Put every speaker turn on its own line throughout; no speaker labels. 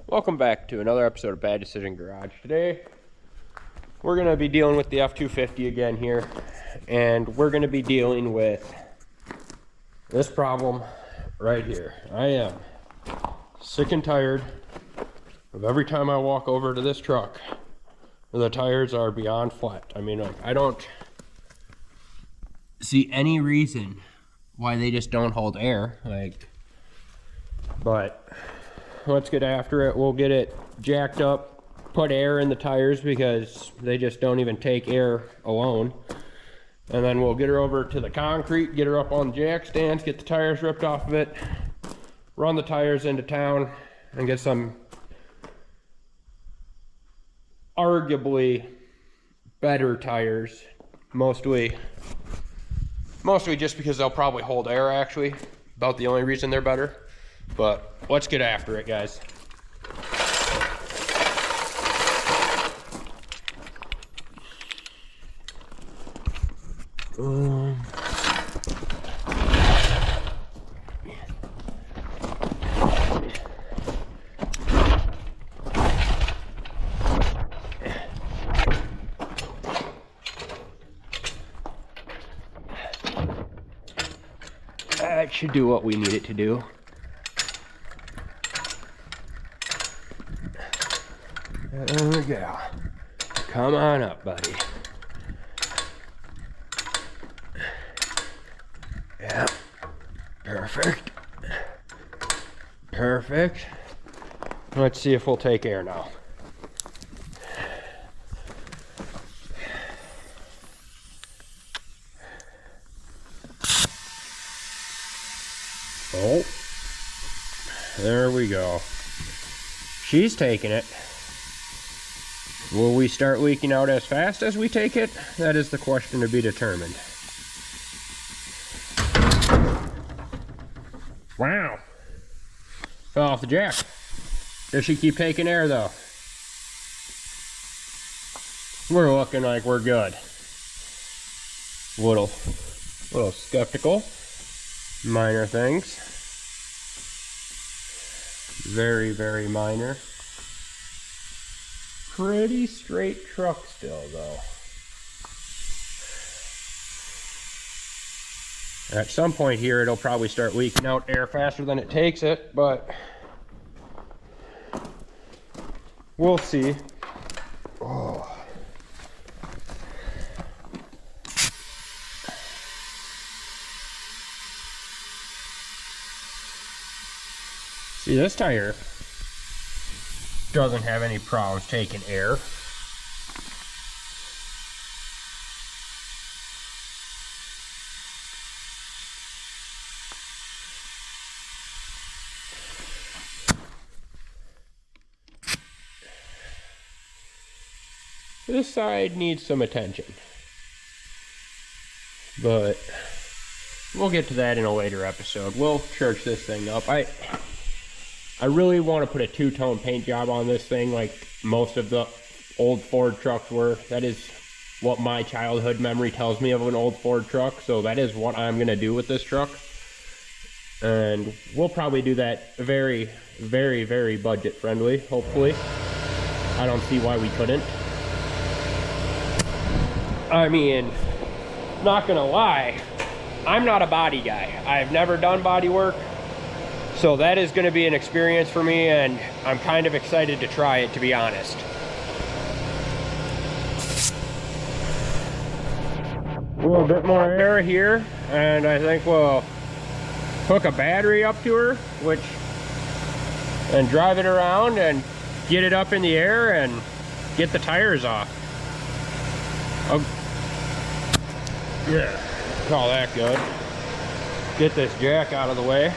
Welcome back to another episode of Bad Decision Garage. Today, we're going to be dealing with the F-250 again here, and we're going to be dealing with this problem right here. I am sick and tired of every time I walk over to this truck, the tires are beyond flat. I mean, I don't see any reason why they just don't hold air, but let's get after it. We'll get it jacked up, put air in the tires because they just don't even take air alone. And then we'll get her over to the concrete, get her up on the jack stands, get the tires ripped off of it, run the tires into town, and get some arguably better tires. Mostly just because they'll probably hold air, actually. About the only reason they're better. But let's get after it, guys. That should do what we need it to do. There we go. Come on up, buddy. Yeah. Perfect. Perfect. Let's see if we'll take air now. Oh. There we go. She's taking it. Will we start leaking out as fast as we take it? That is the question to be determined. Wow. Fell off the jack. Does she keep taking air though? We're looking like we're good. Little skeptical. Minor things. Very, very minor. Pretty straight truck still, though. At some point here, it'll probably start leaking out air faster than it takes it, but we'll see. Oh. See, this tire doesn't have any problems taking air. This side needs some attention, but we'll get to that in a later episode. We'll church this thing up. I really want to put a two-tone paint job on this thing like most of the old Ford trucks were. That is what my childhood memory tells me of an old Ford truck. So that is what I'm going to do with this truck. And we'll probably do that very, very, very budget friendly, hopefully. I don't see why we couldn't. I mean, not going to lie, I'm not a body guy. I've never done body work. So that is going to be an experience for me, and I'm kind of excited to try it, to be honest. A little bit more air here, and I think we'll hook a battery up to her, and drive it around and get it up in the air and get the tires off. Yeah, call that good. Get this jack out of the way.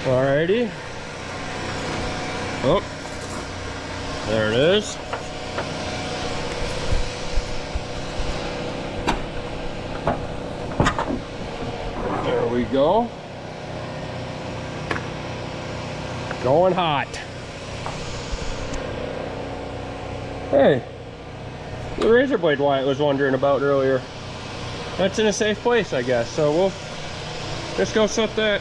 Alrighty. Oh, there it is. There we go. Going hot. Hey, The razor blade Wyatt was wondering about earlier. That's in a safe place, I guess. So we'll just go set that.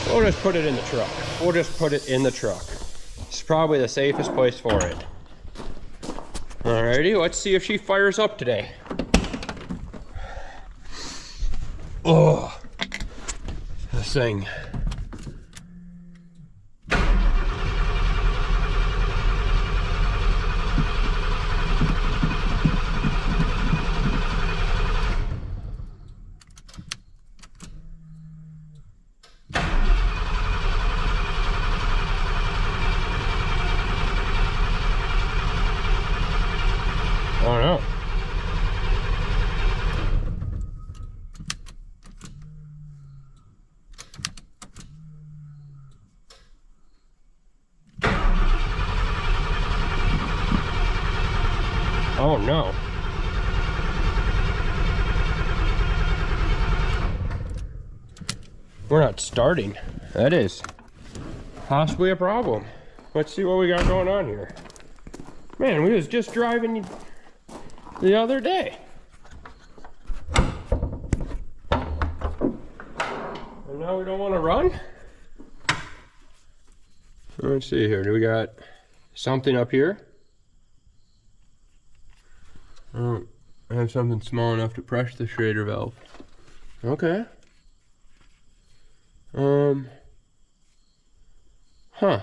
We'll just put it in the truck. We'll just put it in the truck. It's probably the safest place for it. Alrighty, let's see if she fires up today. Oh, this thing. Oh no. Oh no. We're not starting. That is possibly a problem. Let's see what we got going on here. Man, we was just driving the other day. And now we don't want to run? Let's see here. Do we got something up here? Oh, I have something small enough to press the Schrader valve. Okay. Huh.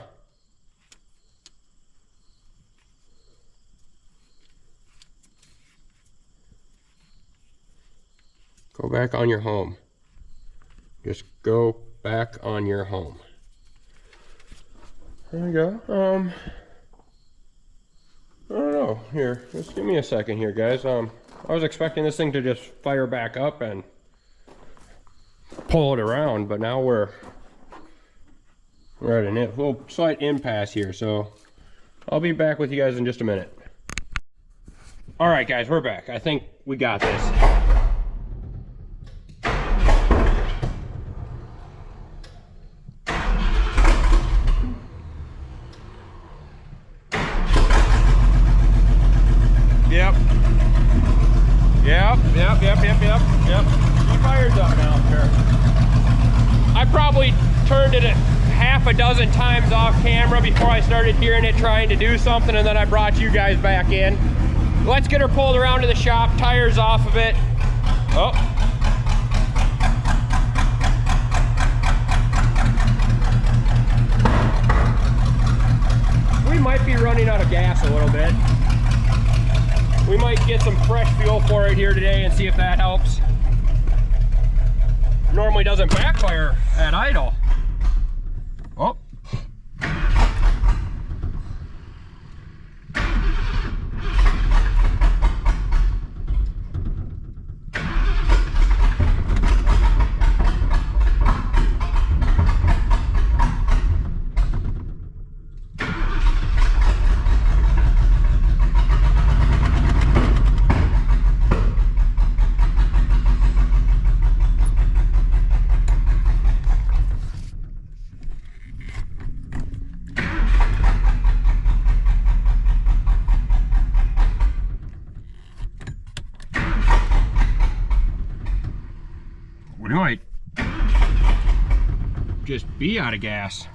Go back on your home. Just go back on your home. There we go. I don't know. Here, just give me a second here, guys. I was expecting this thing to just fire back up and pull it around, but now we're at a little slight impasse here, so I'll be back with you guys in just a minute. All right, guys, we're back. I think we got this. Yep. She fires up now, sure. I probably turned it a half a dozen times off camera before I started hearing it trying to do something, and then I brought you guys back in. Let's get her pulled around to the shop, tires off of it. Oh. We might be running out of gas a little bit. We might get some fresh fuel for it here today and see if that helps. Normally doesn't backfire at idle. Oh. We might just be out of gas.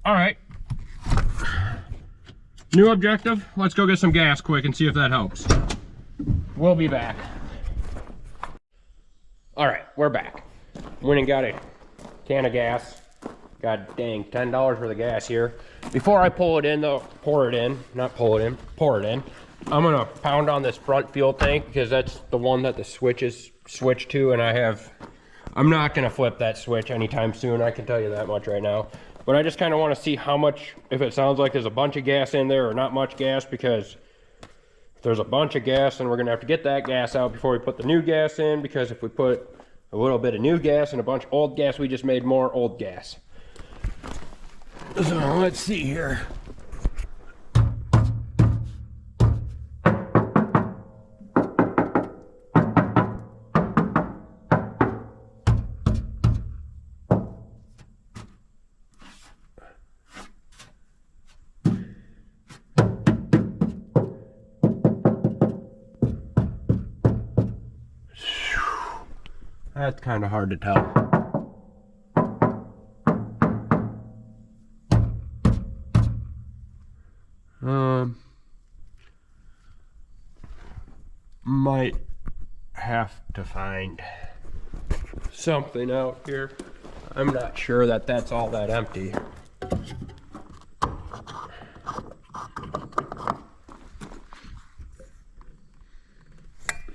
All right. New objective. Let's go get some gas quick and see if that helps. We'll be back. All right, we're back. Went and got a can of gas. God dang, $10 worth of gas here. Before I pull it in though, pour it in, I'm gonna pound on this front fuel tank because that's the one that the switch is switched to, and I'm not gonna flip that switch anytime soon, I can tell you that much right now. But I just kind of want to see how much, if it sounds like there's a bunch of gas in there or not much gas, because if there's a bunch of gas, then we're gonna have to get that gas out before we put the new gas in, because if we put a little bit of new gas and a bunch of old gas, we just made more old gas. So let's see here. That's kind of hard to tell. Might have to find something out here. I'm not sure that that's all that empty.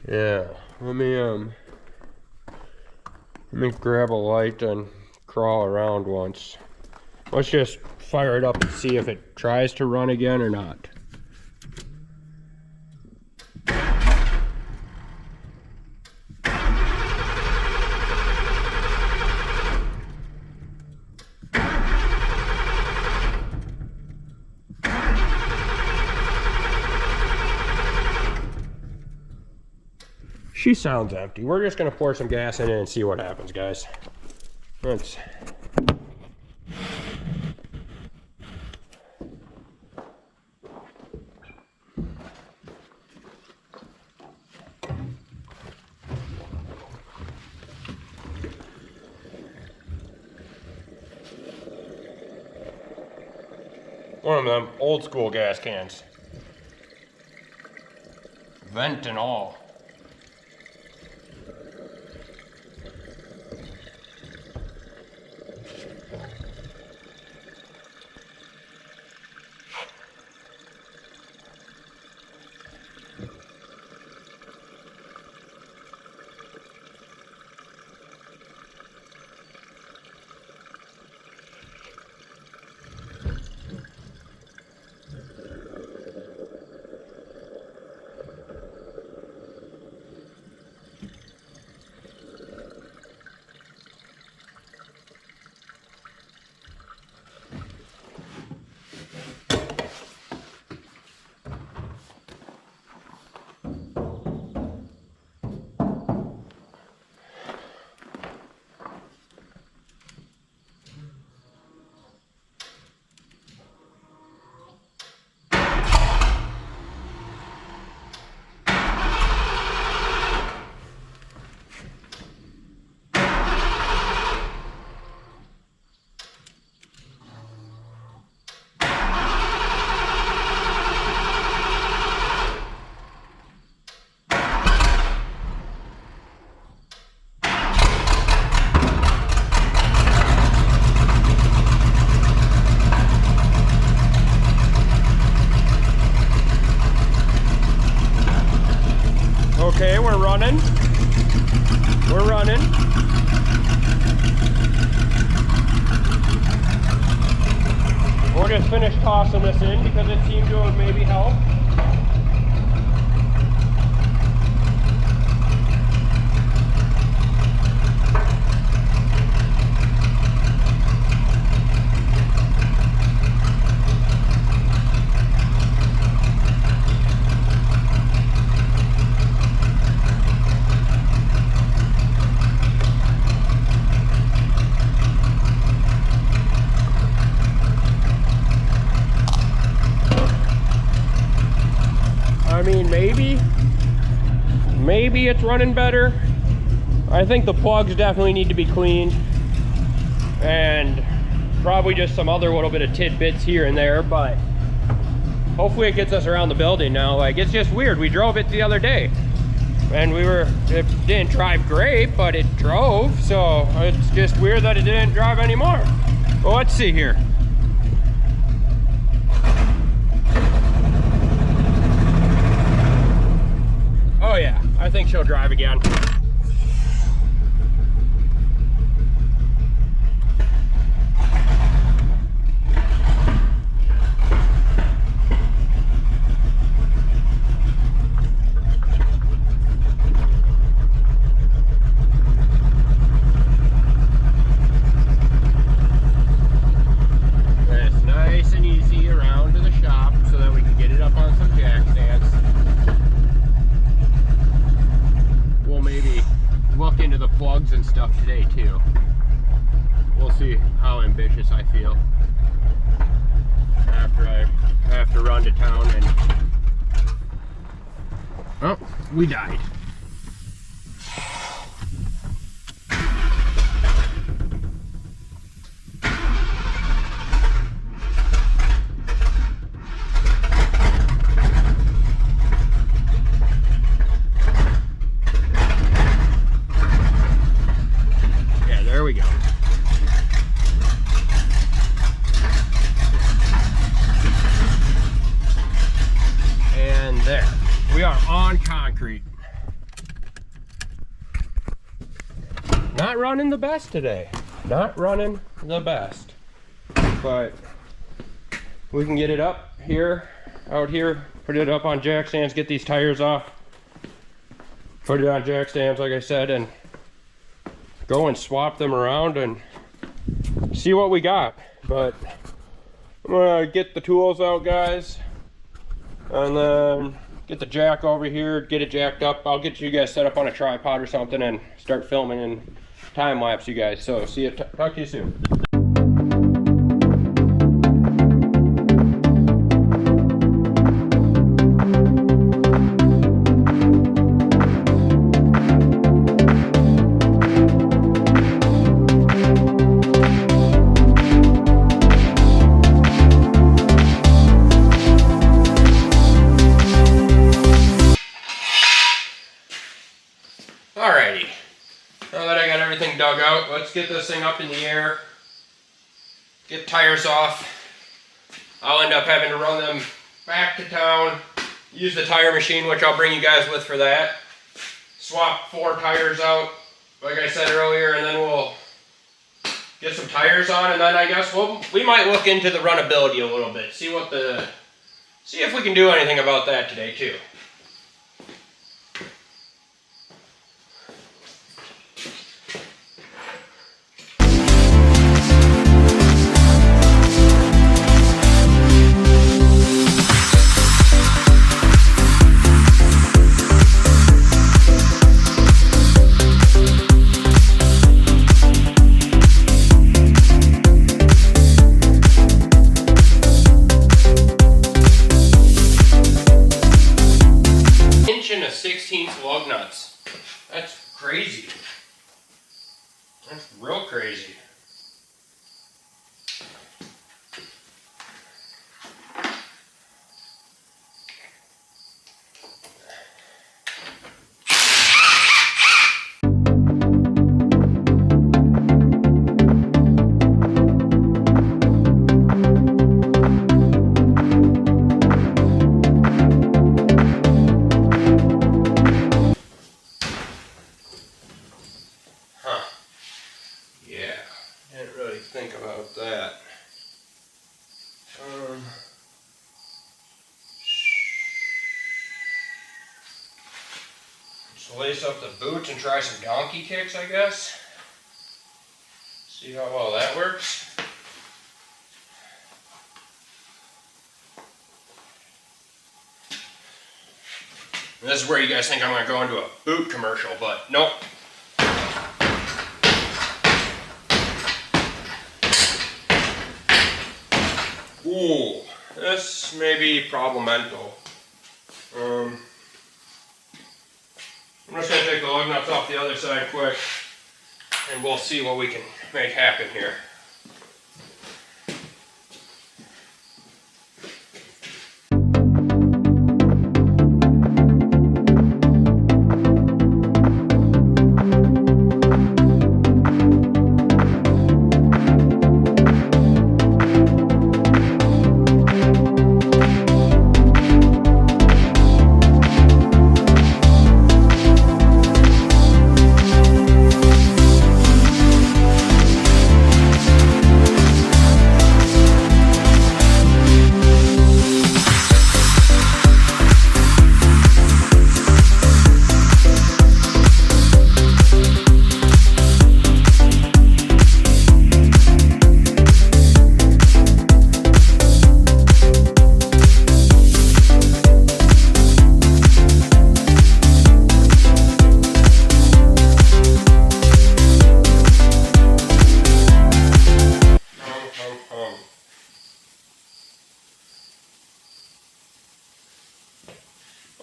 Yeah, let me grab a light and crawl around once. Let's just fire it up and see if it tries to run again or not. She sounds empty. We're just gonna pour some gas in it and see what happens, guys. Let's. One of them old school gas cans. Vent and all. Okay, we're running. We're running. We'll just finish tossing this in because it seemed to have maybe helped. I mean, maybe it's running better. I think the plugs definitely need to be cleaned, and probably just some other little bit of tidbits here and there, but hopefully it gets us around the building now. Like, it's just weird. We drove it the other day and it didn't drive great, but it drove, so it's just weird that it didn't drive anymore. Well, let's see here. Oh yeah, I think she'll drive again. It's nice and easy around to the shop so that we can get it up on some jack stands. We'll maybe look into the plugs and stuff today too. We'll see how ambitious I feel after I have to run to town and... Oh, we died. not running the best today. Not running the best. But we can get it up here, out here, put it up on jack stands, get these tires off, put it on jack stands like I said, and go and swap them around and see what we got. But I'm gonna get the tools out, guys, and then get the jack over here, get it jacked up. I'll get you guys set up on a tripod or something and start filming and time lapse you guys. So see you, talk to you soon. Alrighty, now that I got everything dug out, let's get this thing up in the air, get tires off. I'll end up having to run them back to town, use the tire machine, which I'll bring you guys with for that. Swap 4 tires out, like I said earlier, and then we'll get some tires on, and then I guess we might look into the runnability a little bit, see if we can do anything about that today too. Lug nuts. That's crazy. That's real crazy. Think about that. Let's lace up the boots and try some donkey kicks, I guess. See how well that works. And this is where you guys think I'm going to go into a boot commercial, but nope. Ooh, this may be problematical. I'm just going to take the lug nuts off the other side quick, and we'll see what we can make happen here.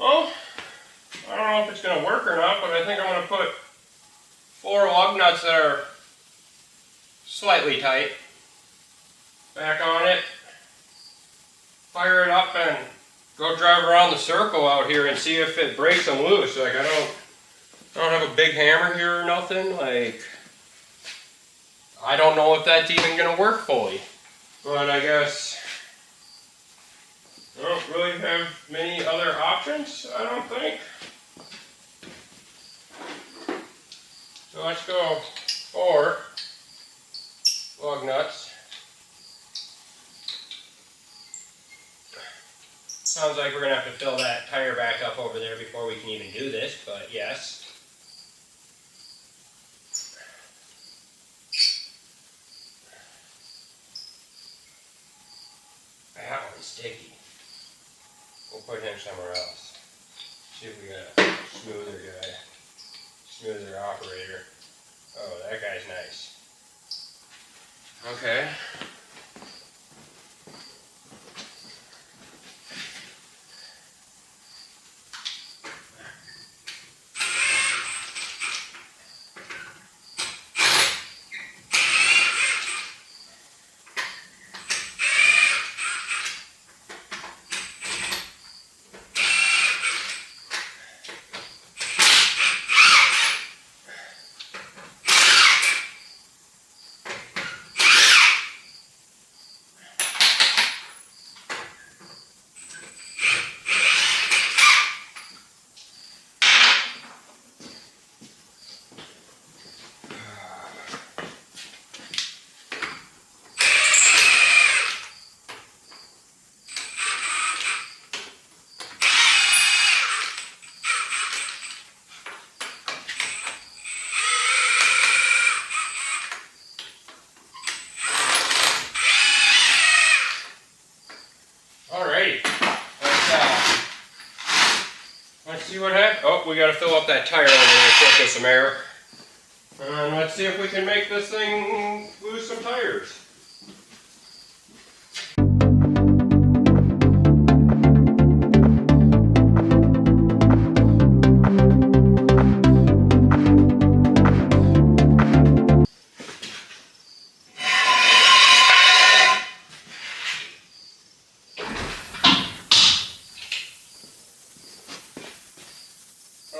Well, I don't know if it's going to work or not, but I think I'm going to put 4 lug nuts that are slightly tight back on it, fire it up, and go drive around the circle out here and see if it breaks them loose. Like, I don't have a big hammer here or nothing. Like, I don't know if that's even going to work fully, but I guess I don't really have many other options, I don't think. So let's go or lug nuts. Sounds like we're going to have to fill that tire back up over there before we can even do this, but yes. That one's sticky. We'll put him somewhere else. See if we got a smoother guy. Smoother operator. Oh, that guy's nice. Okay. Let's see what happens. Oh, we got to fill up that tire over there quick with some air. And let's see if we can make this thing lose some tires.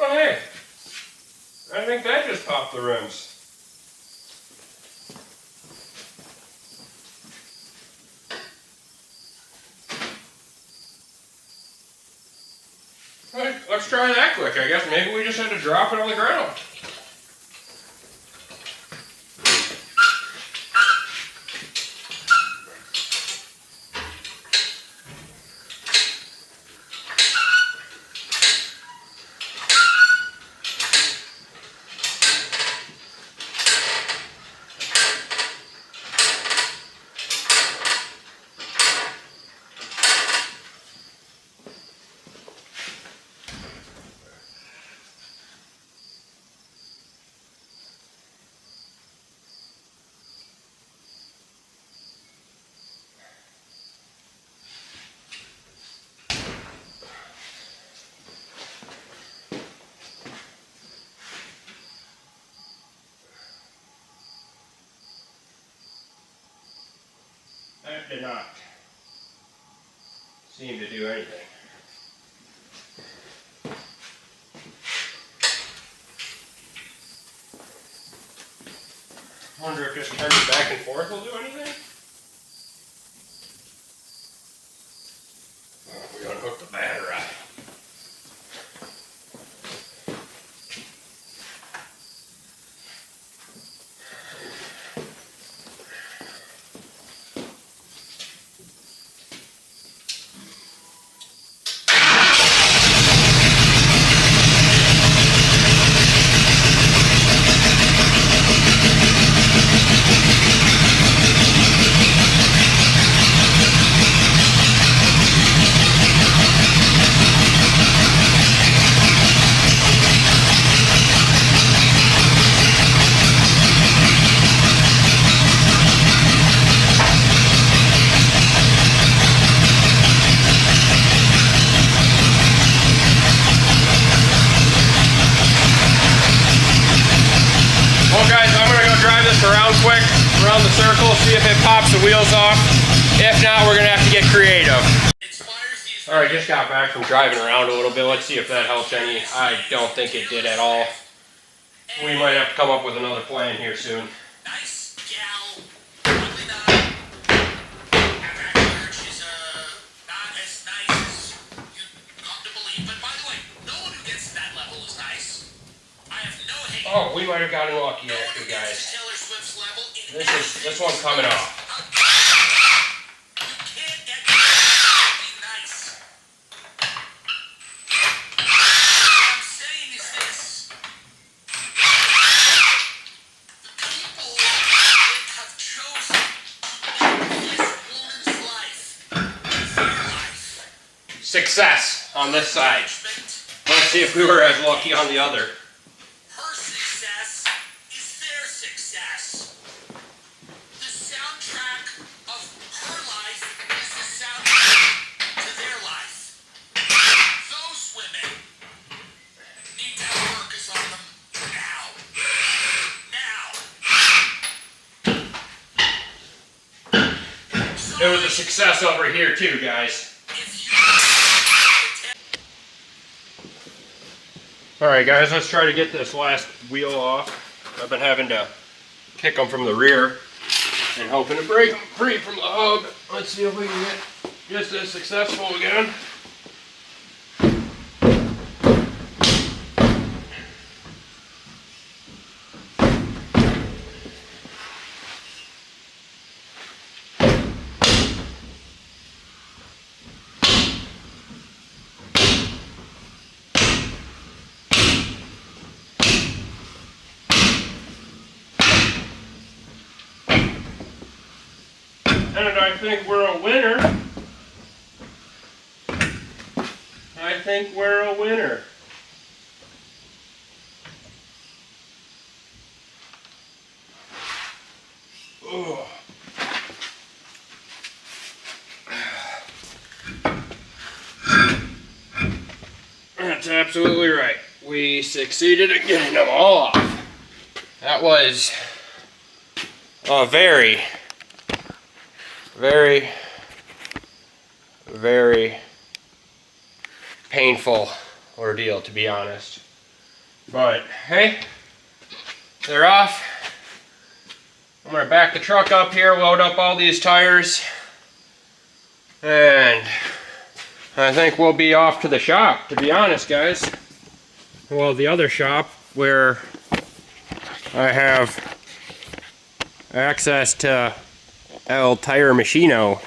Oh, hey. I think that just popped the rims. Right, let's try that quick, I guess. Maybe we just had to drop it on the ground. That did not seem to do anything. I wonder if just turning back and forth will do anything? Oh, we unhooked the battery. Around the circle, see if it pops the wheels off. If not, we're gonna have to get creative. Alright, just got back from driving around a little bit. Let's see if that helps any. I don't think it did at all. We might have to come up with another plan here soon. Nice gal. Probably not. She's not as nice as you'd come to believe. But by the way, no one who gets to that level is nice. I have no hate. Oh, we might have gotten lucky actually, guys. This one's coming off. Success on this side. Let's see if we were as lucky on the other.
Her success is their success. The soundtrack of her life is the soundtrack to their life. Those women need to have workers on them now.
It was a success over here too, guys. Alright guys, let's try to get this last wheel off. I've been having to kick them from the rear and hoping to break them free from the hub. Let's see if we can get just as successful again. And I think we're a winner. I think we're a winner. Oh. That's absolutely right. We succeeded in getting them all off. That was a very, very painful ordeal, to be honest. But hey, they're off. I'm gonna back the truck up here, load up all these tires, and I think we'll be off to the shop, to be honest, guys. Well, the other shop where I have access to El Tire Machino.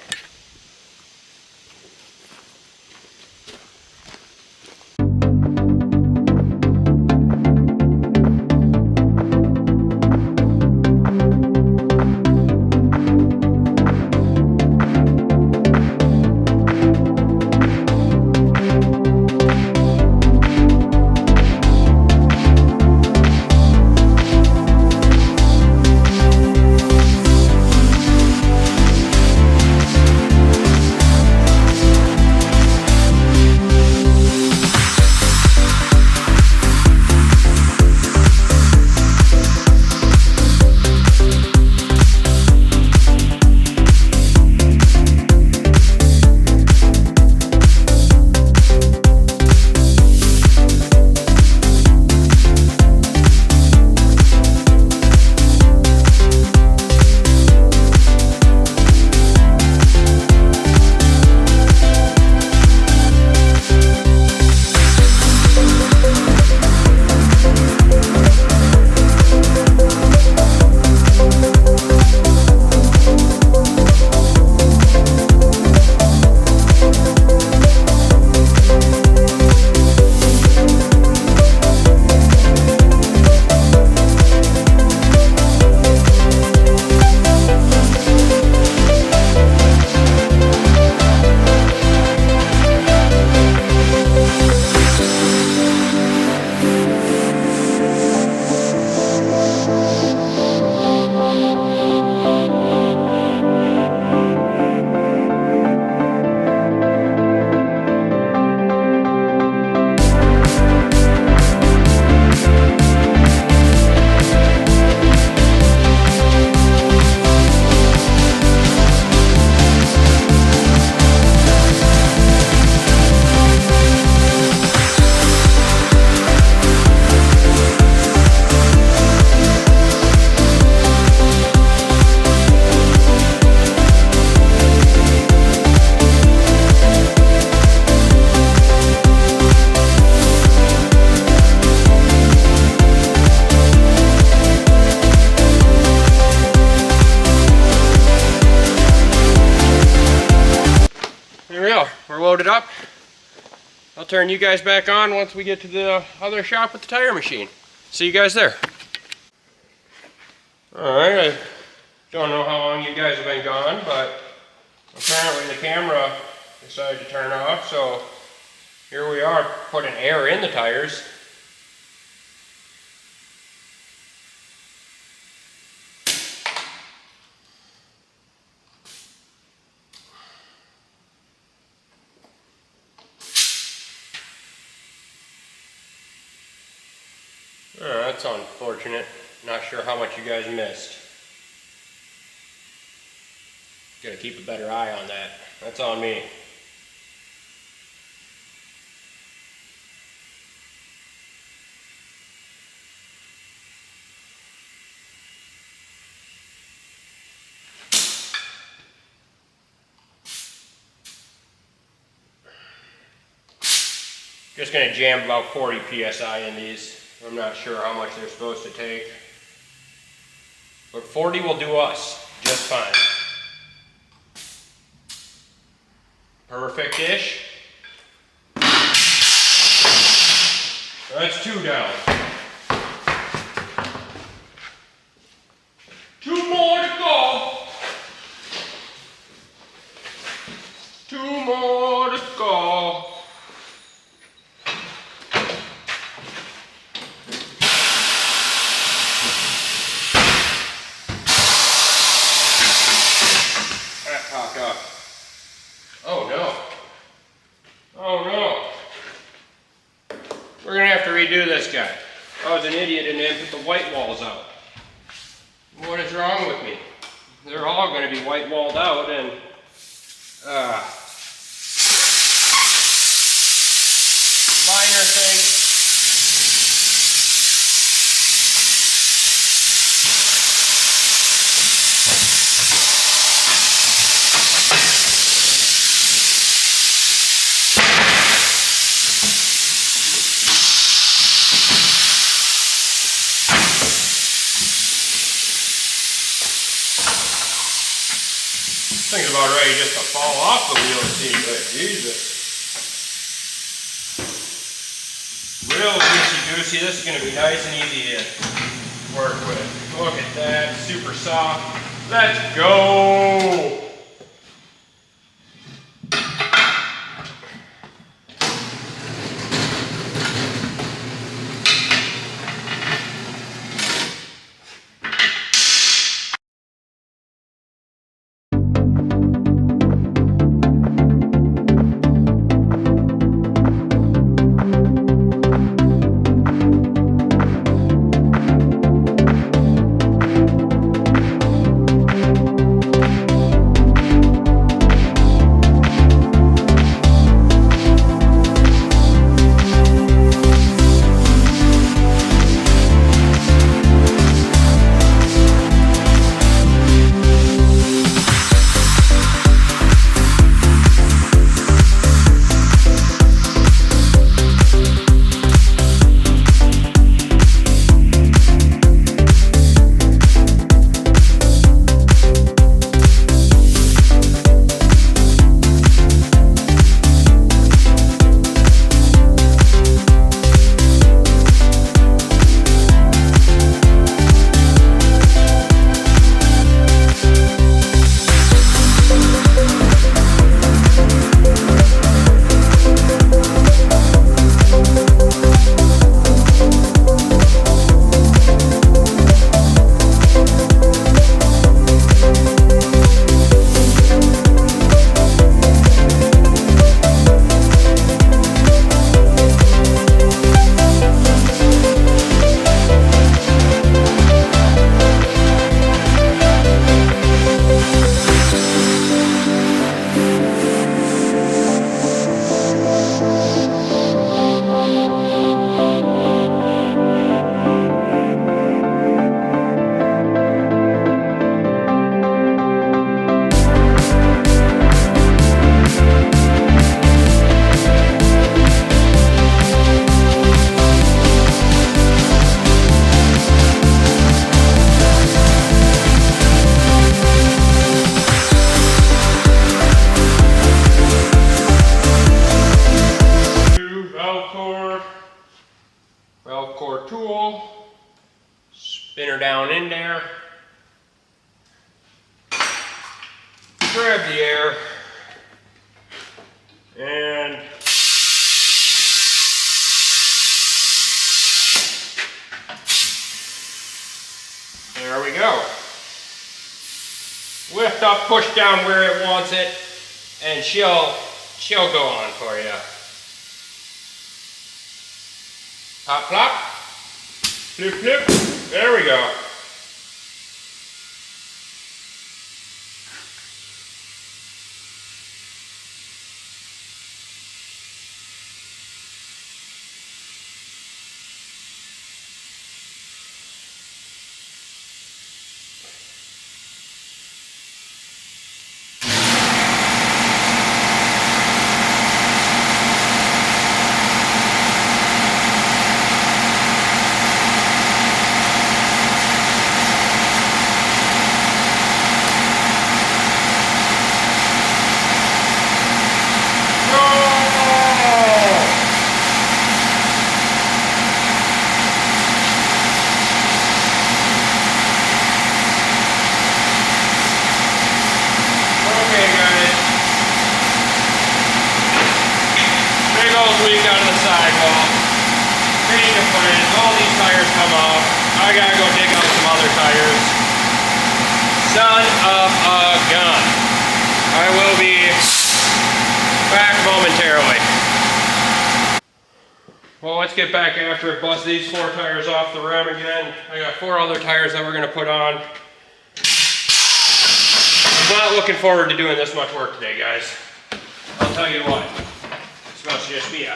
go. We're loaded up. I'll turn you guys back on once we get to the other shop with the tire machine. See you guys there. Alright, I don't know how long you guys have been gone, but apparently the camera decided to turn off, so here we are putting air in the tires. Oh, that's unfortunate. Not sure how much you guys missed. Gotta keep a better eye on that. That's on me. Just gonna jam about 40 psi in these. I'm not sure how much they're supposed to take. But 40 will do us just fine. Perfect-ish. That's 2 down. 2 more to go. 2 more to go. Oh no. Oh no. We're gonna have to redo this guy. I was an idiot and didn't put the white walls out. What is wrong with me? They're all gonna be white walled out and minor thing. Thing's about ready just to fall off the wheel seat, but Jesus. Real loosey-goosey. This is going to be nice and easy to work with. Look at that. Super soft. Let's go! grab the air, and there we go. Lift up, push down where it wants it, and she'll go on for you. Pop, plop, flip, flip. There we go. Leak out of the sidewall. Change of plans. All these tires come off. I gotta go dig out some other tires. Son of a gun. I will be back momentarily. Well, let's get back after it. Bust these 4 tires off the rim again. I got 4 other tires that we're gonna put on. I'm not looking forward to doing this much work today, guys. I'll tell you what. It's supposed to just be a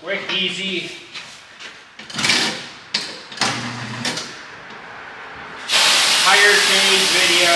quick, easy tire change video.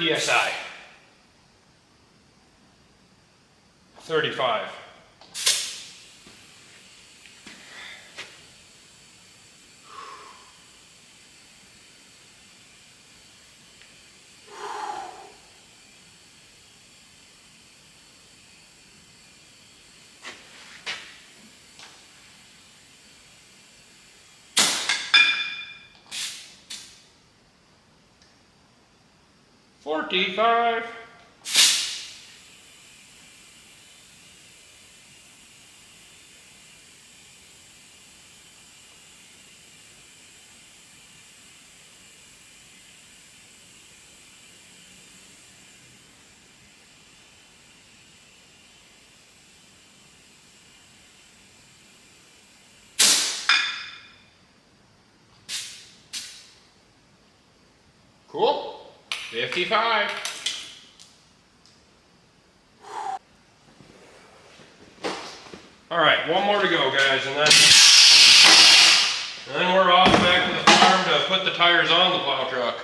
PSI. 35. $45. Cool. 55. All right, one more to go, guys, and then we're off back to the farm to put the tires on the plow truck.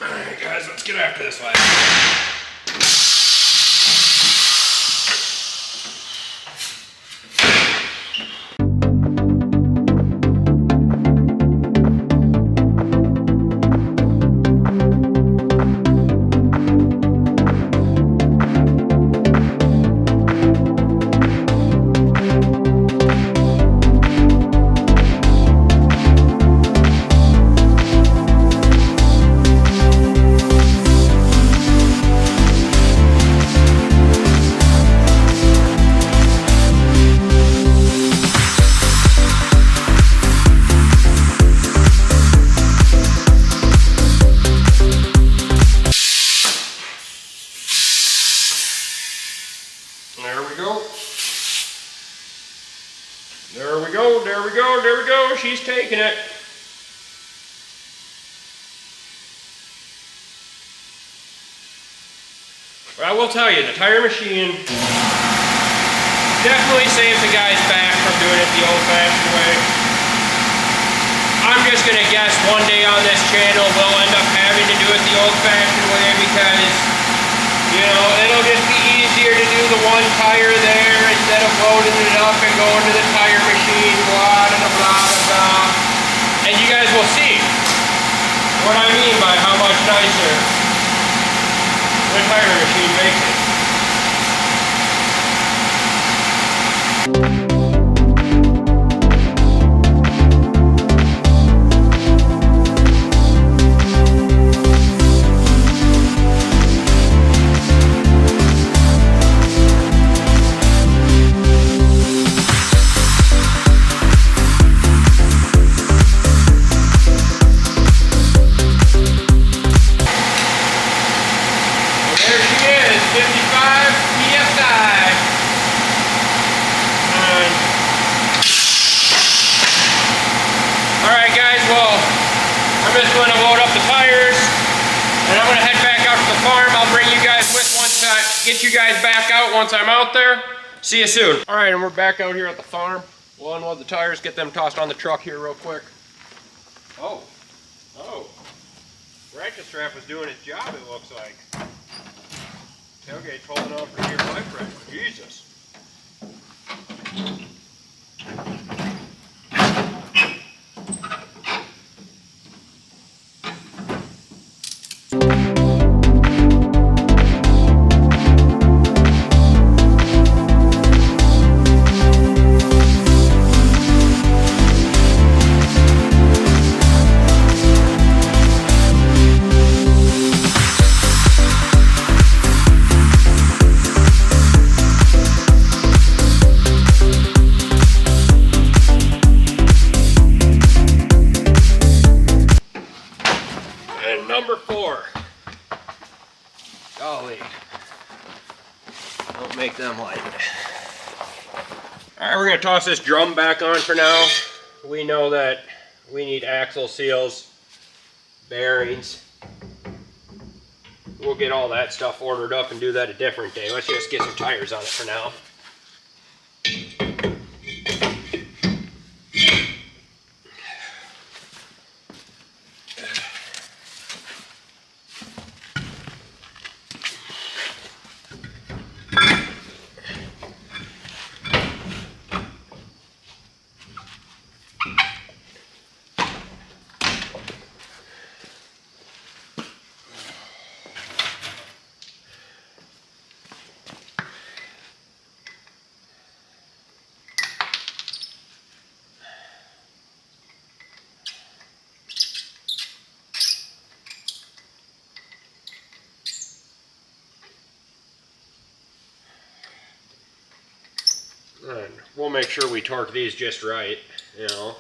All right, guys, let's get after this one. There we go. There we go, there we go, there we go. She's taking it. But I will tell you, the tire machine definitely saves the guys back from doing it the old-fashioned way. I'm just gonna guess one day on this channel we'll end up having to do it the old-fashioned way because, you know, it'll just be easier to do the one tire there instead of loading it up and going to the tire machine, blah, blah, blah, blah. And you guys will see what I mean by how much nicer the tire machine makes it. I'm just going to load up the tires and I'm going to head back out to the farm. I'll bring you guys with once I get you guys back out once I'm out there. See you soon. All right, and we're back out here at the farm. We'll unload the tires, get them tossed on the truck here real quick. Oh, ratchet strap was doing its job, it looks like. Tailgate's holding on for dear life right now. Jesus. Number 4. Golly. Don't make them like it. Alright, we're going to toss this drum back on for now. We know that We need axle seals, bearings. We'll get all that stuff ordered up and do that a different day. Let's just get some tires on it for now. And we'll make sure we torque these just right, you know.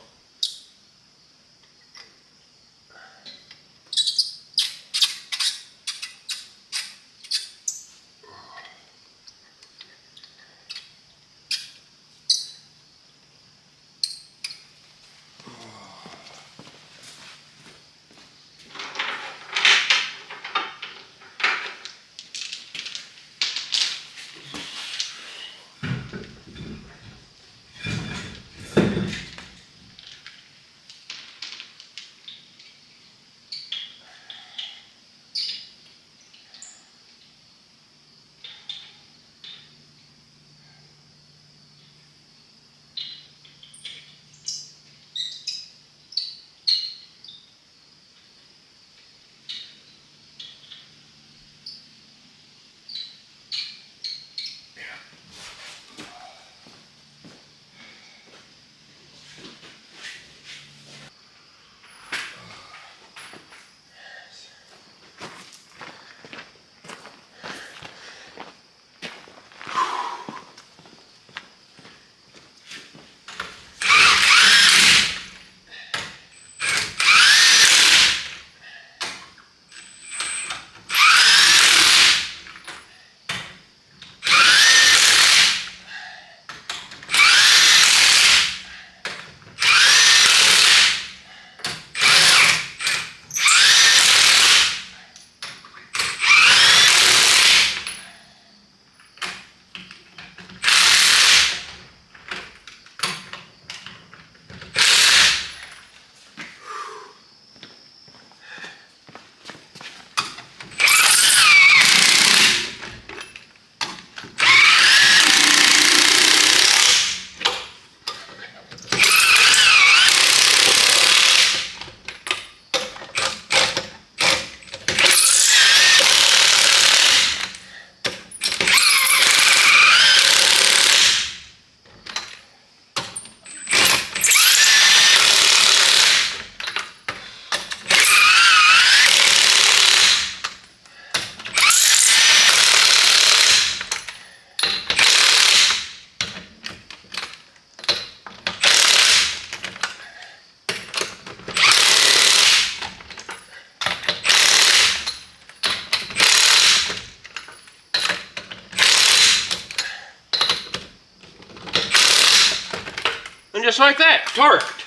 And just like that, torqued.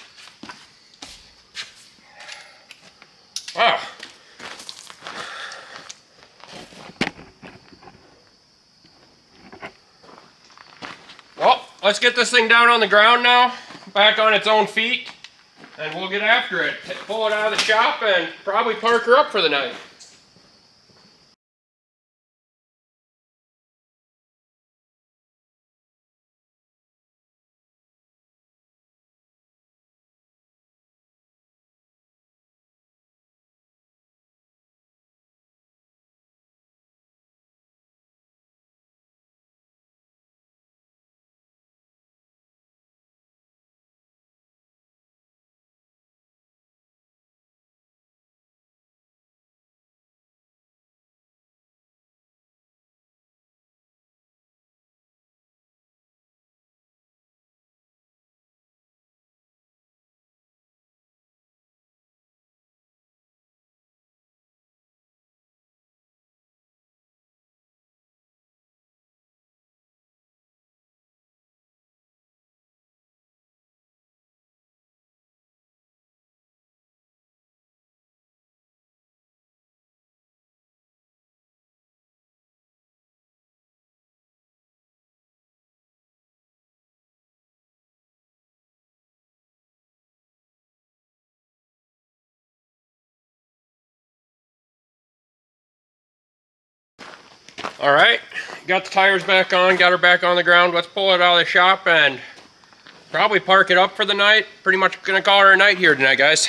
Wow. Well, let's get this thing down on the ground now, back on its own feet, and we'll get after it. Pull it out of the shop and probably park her up for the night. All right, got the tires back on, got her back on the ground. Let's pull it out of the shop and probably park it up for the night. Pretty much gonna call her a night here tonight, guys.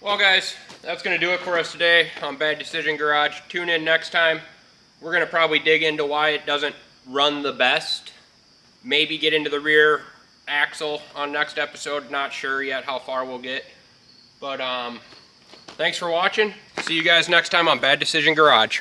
Well guys, that's going to do it for us today on Bad Decision Garage. Tune in next time. We're going to probably dig into why it doesn't run the best. Maybe get into the rear axle on next episode. Not sure yet how far we'll get. But thanks for watching. See you guys next time on Bad Decision Garage.